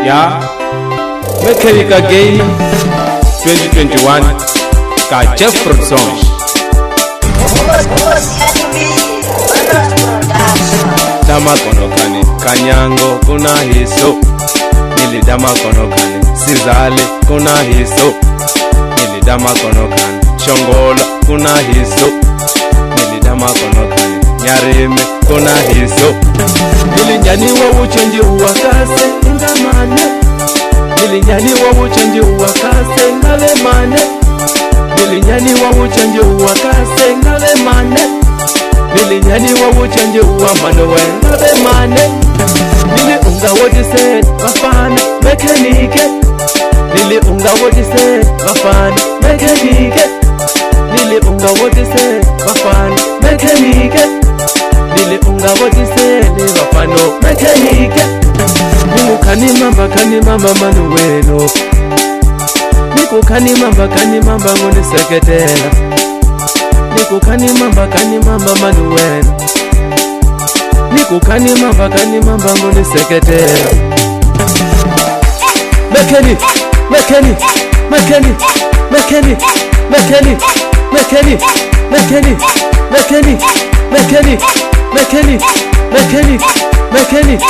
ya Mechanic Again 2021 ka Jeffrey Song Dama konokane Kanyango kuna hiso Nilidama konokane Sizale kuna hiso Nilidama konokane Shongola kuna hiso Nilidama konokane Nyareme kuna hiso Nilinyaniwa uchenji uwakase ingamane Nilinyaniwa uchenji uwakase ngalemane Nilinyaniwa uchenji uwakase ngalemane Nilinyaniwa uchenji uwamanowe ngalemane Niliunga wotise wafana mekanike Niliunga wotise wafana mekanike Niliunga wotise wafana mekanike Niliunga wotise wafano mekanike Nikukani mamba manuweno Nikukani mamba ngoni seketela Nikukani mamba manuweno Nikukani mamba ngoni seketela Mechanic Mechanic Mechanic Mechanic Mechanic Mechanic Mechanic Mechanic Mechanic Mechanic Mechanic Mechanic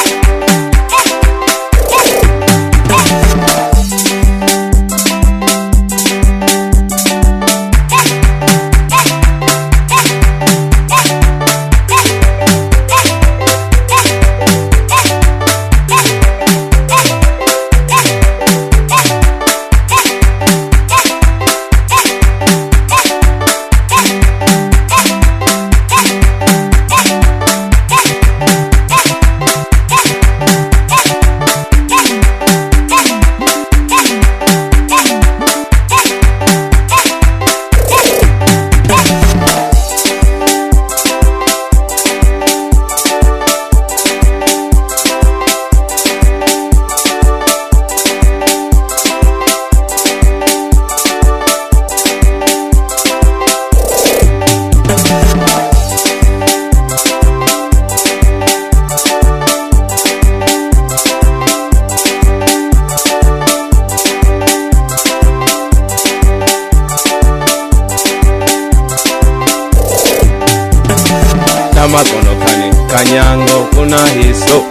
Dama konokane Kanyango kuna hiso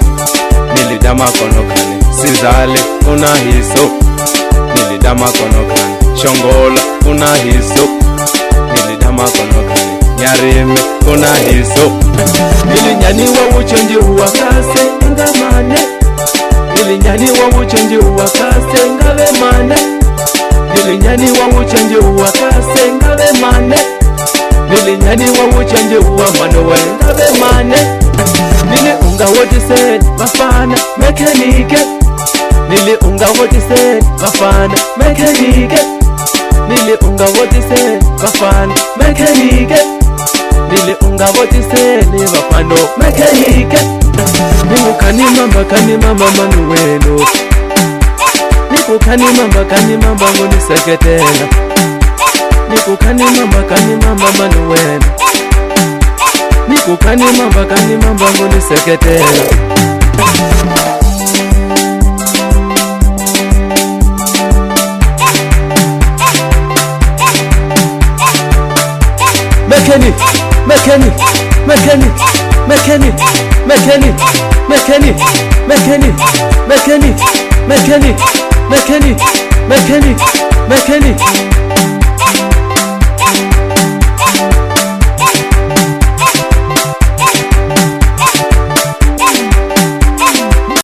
Nilidama konokane Sizale kuna hiso Nilidama konokane Shongola kuna hiso Nilidama konokane Nyareme kuna hiso Nilinyaniwa uchenji uwakase ingamane Nilinyaniwa uchenji uwakase ngalemane Nilinyaniwa uchenji uwakase ngalemane Nilinyaniwa uchenji uwamanowe ngalemane Niliunga wotise wafana mekanike Niliunga wotise wafana mekanike Niliunga wotise wafana mekanike Niliunga wotise wafano mekanike Nikukani mamba manuweno Nikukani mamba ngoni seketela Nikukani mamba manuweno Nikukani mamba ngoni seketela Mechanic Mechanic Mechanic Mechanic Mechanic Mechanic Mechanic Mechanic Mechanic Mechanic Mechanic Mechanic